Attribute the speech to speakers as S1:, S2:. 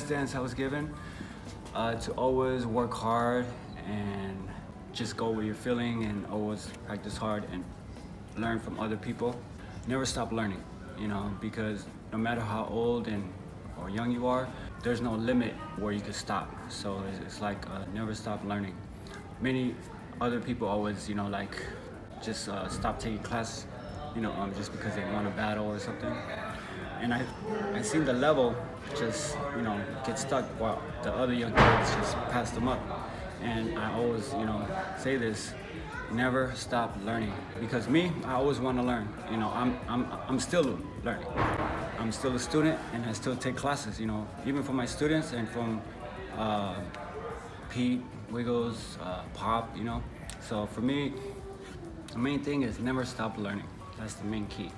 S1: stance I was given, to always work hard and just go where you're feeling and always practice hard and learn from other people. Never stop learning, you know, because no matter how old or young you are, there's no limit where you can stop. So it's like never stop learning. Many other people always, you know, like just stop taking class, you know, just because they want to battle or something. And I seen the level just, you know, get stuck while the other young kids just pass them up. And I always, you know, say this: never stop learning. Because me, I always want to learn. You know, I'm still learning. I'm still a student, and I still take classes. You know, even from my students and from Pete, Wiggles, Pop. You know, so for me, the main thing is never stop learning. That's the main key.